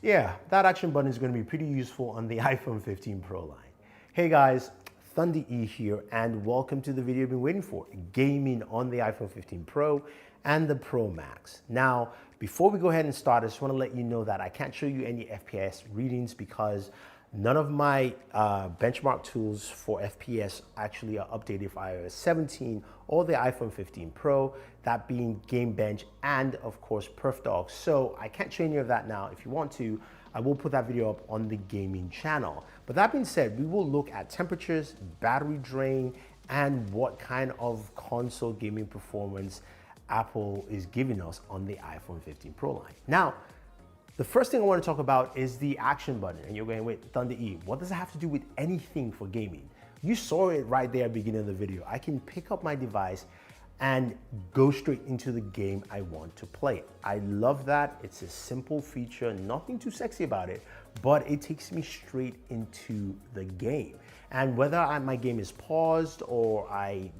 Yeah, that action button is going to be pretty useful on the iPhone 15 Pro line. Hey guys, Thunder E here, and welcome to the video you've been waiting for, gaming on the iPhone 15 Pro and the Pro Max. Now, before we go ahead and start, I just want to let you know that I can't show you any FPS readings because none of my benchmark tools for FPS actually are updated for iOS 17 or the iPhone 15 Pro, that being Game Bench and of course PerfDog. So I can't show any of that now. If you want to, I will put that video up on the gaming channel. But that being said, we will look at temperatures, battery drain, and what kind of console gaming performance Apple is giving us on the iPhone 15 Pro line. Now, the first thing I want to talk about is the action button. And you're going, wait, Thunder E, what does it have to do with anything for gaming? You saw it right there at the beginning of the video. I can pick up my device and go straight into the game I want to play. I love that. It's a simple feature, nothing too sexy about it, but it takes me straight into the game. And whether my game is paused or I'm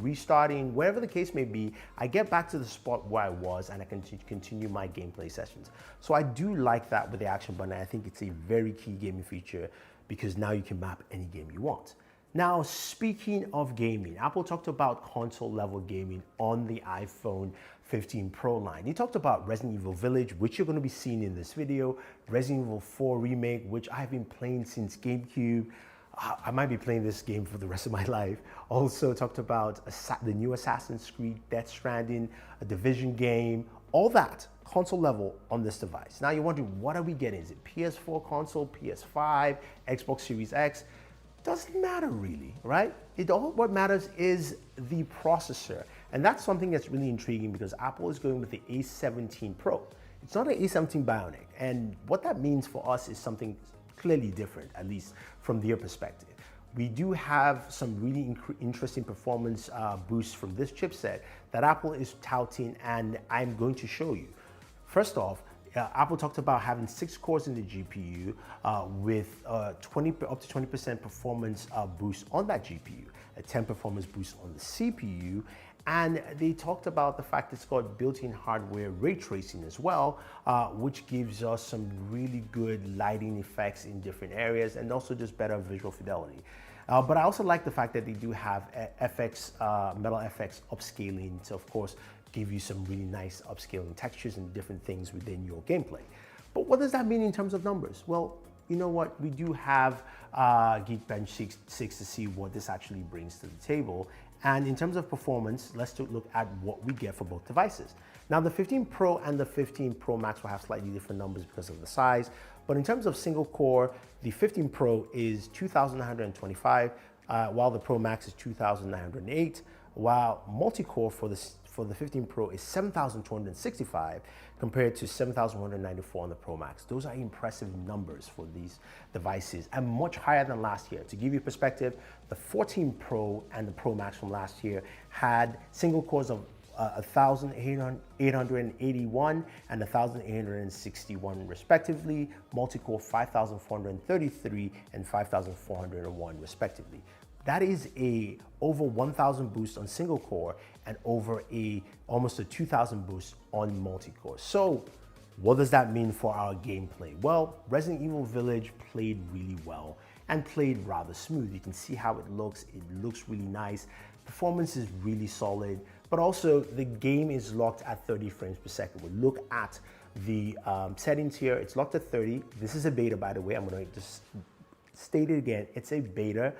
restarting, whatever the case may be, I get back to the spot where I was and I can continue my gameplay sessions. So I do like that with the action button. I think it's a very key gaming feature because now you can map any game you want. Now, speaking of gaming, Apple talked about console level gaming on the iPhone 15 Pro line. He talked about Resident Evil Village, which you're going to be seeing in this video, Resident Evil 4 Remake, which I've been playing since GameCube. I might be playing this game for the rest of my life. Also talked about the new Assassin's Creed, Death Stranding, a Division game, all that console level on this device. Now you're wondering, what are we getting? Is it PS4 console, PS5, Xbox Series X? Doesn't matter really, right? What matters is the processor. And that's something that's really intriguing because Apple is going with the A17 Pro. It's not an A17 Bionic. And what that means for us is something clearly different, at least from their perspective. We do have some really interesting performance boosts from this chipset that Apple is touting, and I'm going to show you. First off, Apple talked about having 6 cores in the GPU with up to 20% performance boost on that GPU, a 10 performance boost on the CPU, and they talked about the fact it's got built-in hardware ray tracing as well, which gives us some really good lighting effects in different areas and also just better visual fidelity. But I also like the fact that they do have Metal FX upscaling to, of course, give you some really nice upscaling textures and different things within your gameplay. But what does that mean in terms of numbers? Well, you know what? We do have Geekbench 6 to see what this actually brings to the table. And in terms of performance, let's look at what we get for both devices. Now, the 15 Pro and the 15 Pro Max will have slightly different numbers because of the size. But in terms of single core, the 15 Pro is 2,925, while the Pro Max is 2,908, while multi-core for the 15 Pro is 7,265 compared to 7,194 on the Pro Max. Those are impressive numbers for these devices and much higher than last year. To give you perspective, the 14 Pro and the Pro Max from last year had single cores of 1,881 and 1,861 respectively, multi-core 5,433 and 5,401 respectively. That is over 1,000 boost on single core and over almost a 2,000 boost on multi-core. So what does that mean for our gameplay? Well, Resident Evil Village played really well and played rather smooth. You can see how it looks. It looks really nice. Performance is really solid, but also the game is locked at 30 frames per second. We'll look at the settings here. It's locked at 30. This is a beta, by the way. I'm going to just state it again. It's a beta.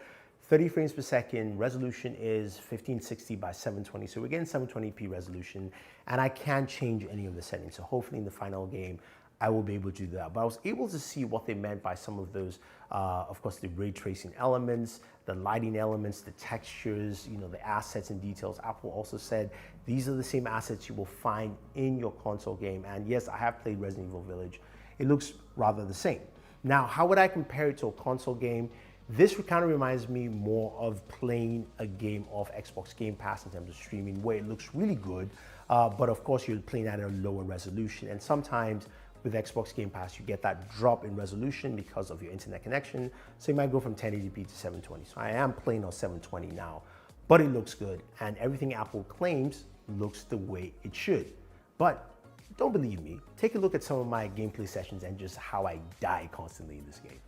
30 frames per second, resolution is 1560 by 720. So we're getting 720p resolution, and I can't change any of the settings. So hopefully in the final game, I will be able to do that. But I was able to see what they meant by some of those, of course, the ray tracing elements, the lighting elements, the textures, the assets and details. Apple also said these are the same assets you will find in your console game. And yes, I have played Resident Evil Village. It looks rather the same. Now, how would I compare it to a console game? This kind of reminds me more of playing a game of Xbox Game Pass in terms of streaming, where it looks really good, but of course you're playing at a lower resolution. And sometimes with Xbox Game Pass, you get that drop in resolution because of your internet connection. So you might go from 1080p to 720. So I am playing on 720 now, but it looks good. And everything Apple claims looks the way it should. But don't believe me, take a look at some of my gameplay sessions and just how I die constantly in this game.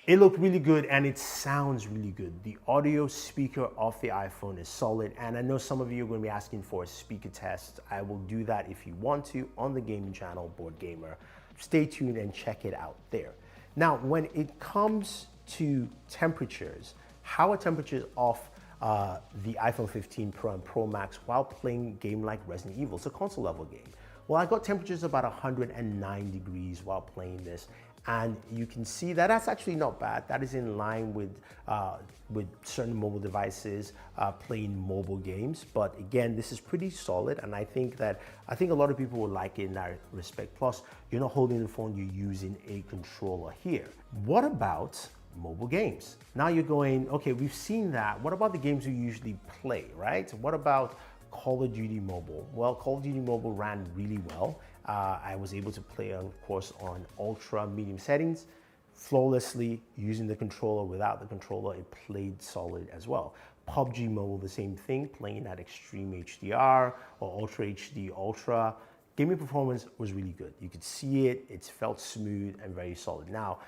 It looked really good and it sounds really good. The audio speaker of the iPhone is solid, and I know some of you are going to be asking for a speaker test. I will do that if you want to on the gaming channel, Board Gamer. Stay tuned and check it out there. Now, when it comes to temperatures, how are temperatures off the iPhone 15 Pro and Pro Max while playing a game like Resident Evil? It's a console level game. Well, I got temperatures about 109 degrees while playing this, and you can see that that's actually not bad. That is in line with certain mobile devices playing mobile games. But again, this is pretty solid, and I think a lot of people will like it in that respect. Plus, you're not holding the phone; you're using a controller here. What about mobile games? Now you're going, okay, we've seen that. What about the games we usually play, right? What about Call of Duty Mobile? Well, Call of Duty Mobile ran really well. I was able to play, of course, on ultra medium settings flawlessly using the controller. Without the controller, it played solid as well. PUBG Mobile, the same thing, playing at Extreme HDR or Ultra HD Ultra. Gaming performance was really good. You could see it, it felt smooth and very solid. Now,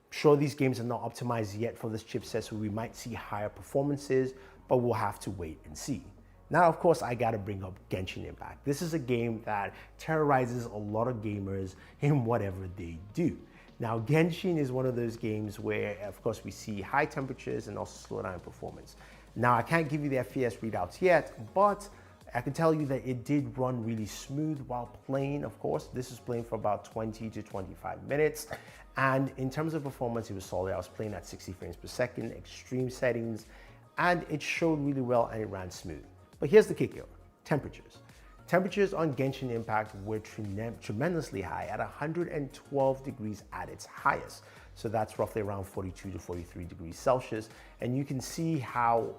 sure, these games are not optimized yet for this chipset, so we might see higher performances, but we'll have to wait and see. Now, of course, I gotta bring up Genshin Impact. This is a game that terrorizes a lot of gamers in whatever they do. Now, Genshin is one of those games where, of course, we see high temperatures and also slow down performance. Now, I can't give you the FPS readouts yet, but I can tell you that it did run really smooth while playing, of course. This was playing for about 20 to 25 minutes. And in terms of performance, it was solid. I was playing at 60 frames per second, extreme settings, and it showed really well and it ran smooth. But here's the kicker, temperatures. Temperatures on Genshin Impact were tremendously high at 112 degrees at its highest. So that's roughly around 42 to 43 degrees Celsius. And you can see how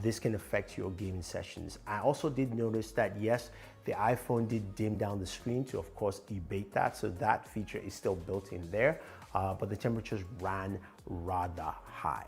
this can affect your gaming sessions. I also did notice that yes, the iPhone did dim down the screen to, of course, debate that. So that feature is still built in there, but the temperatures ran rather high.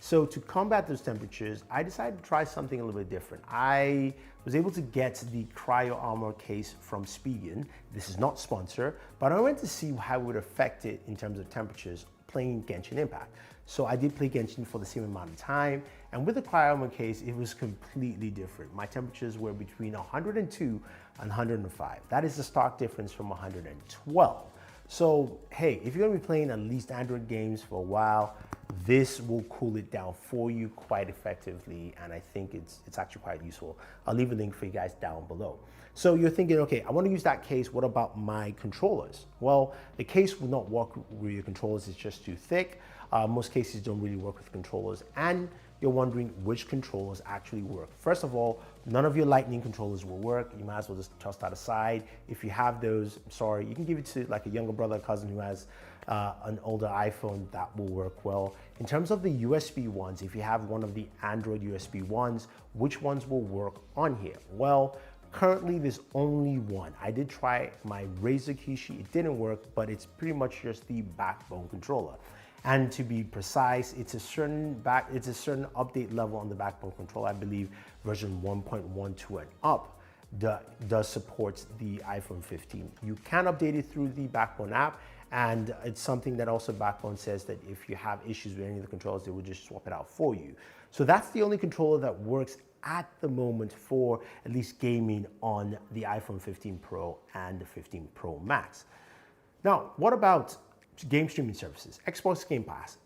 So to combat those temperatures, I decided to try something a little bit different. I was able to get the Cryo Armor case from Spigen. This is not sponsored, but I went to see how it would affect it in terms of temperatures playing Genshin Impact. So I did play Genshin for the same amount of time, and with the Cryo Armor case, it was completely different. My temperatures were between 102 and 105. That is a stark difference from 112. So hey, if you're gonna be playing at least Android games for a while, this will cool it down for you quite effectively, and I think it's actually quite useful. I'll leave a link for you guys down below. So you're thinking, okay, I want to use that case, what about my controllers? Well, the case will not work with your controllers, it's just too thick. Most cases don't really work with controllers, and you're wondering which controllers actually work. First of all, none of your Lightning controllers will work. You might as well just toss that aside. If you have those, I'm sorry, you can give it to like a younger brother or cousin who has an older iPhone. That will work well. In terms of the USB ones, if you have one of the Android USB ones, which ones will work on here? Well, currently there's only one. I did try my Razer Kishi, it didn't work, but it's pretty much just the backbone controller. And to be precise, it's a certain update level on the backbone controller. I believe version 1.12 and up does support the iPhone 15. You can update it through the Backbone app, and it's something that also Backbone says that if you have issues with any of the controllers, they will just swap it out for you. So that's the only controller that works at the moment for at least gaming on the iPhone 15 Pro and the 15 Pro Max. Now, what about game streaming services? Xbox Game Pass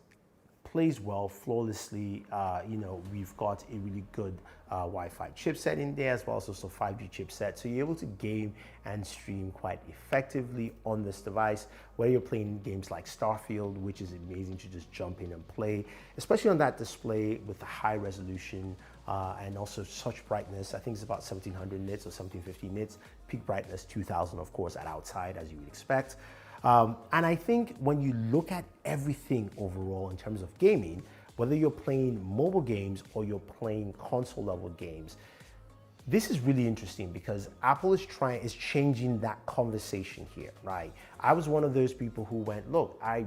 plays well, flawlessly. We've got a really good Wi-Fi chipset in there, as well as also 5G chipset. So you're able to game and stream quite effectively on this device, where you're playing games like Starfield, which is amazing to just jump in and play, especially on that display with the high resolution and also such brightness. I think it's about 1700 nits or 1750 nits, peak brightness 2000, of course, at outside, as you would expect. And I think when you look at everything overall in terms of gaming, whether you're playing mobile games or you're playing console level games, this is really interesting because Apple is changing that conversation here, right? I was one of those people who went, look, I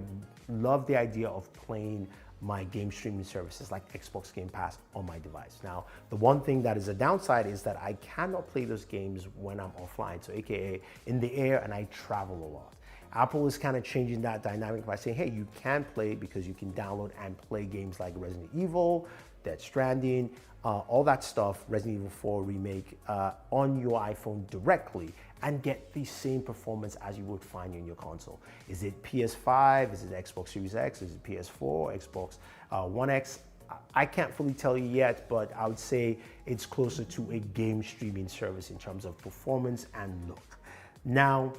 love the idea of playing my game streaming services like Xbox Game Pass on my device. Now, the one thing that is a downside is that I cannot play those games when I'm offline, so AKA in the air, and I travel a lot. Apple is kind of changing that dynamic by saying, hey, you can play because you can download and play games like Resident Evil, Dead Stranding, all that stuff, Resident Evil 4 Remake, on your iPhone directly and get the same performance as you would find in your console. Is it PS5? Is it Xbox Series X? Is it PS4? Xbox One X? I can't fully tell you yet, but I would say it's closer to a game streaming service in terms of performance and look. Now,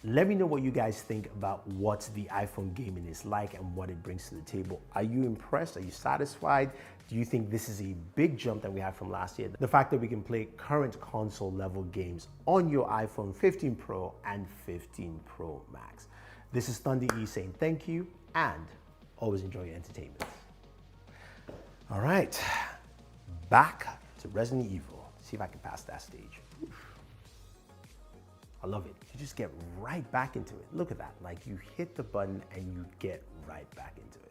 let me know what you guys think about what the iPhone gaming is like and what it brings to the table. Are you impressed? Are you satisfied? Do you think this is a big jump that we had from last year? The fact that we can play current console level games on your iPhone 15 Pro and 15 Pro Max. This is Thunder E saying thank you and always enjoy your entertainment. All right, back to Resident Evil. See if I can pass that stage. I love it. You just get right back into it. Look at that. Like you hit the button and you get right back into it.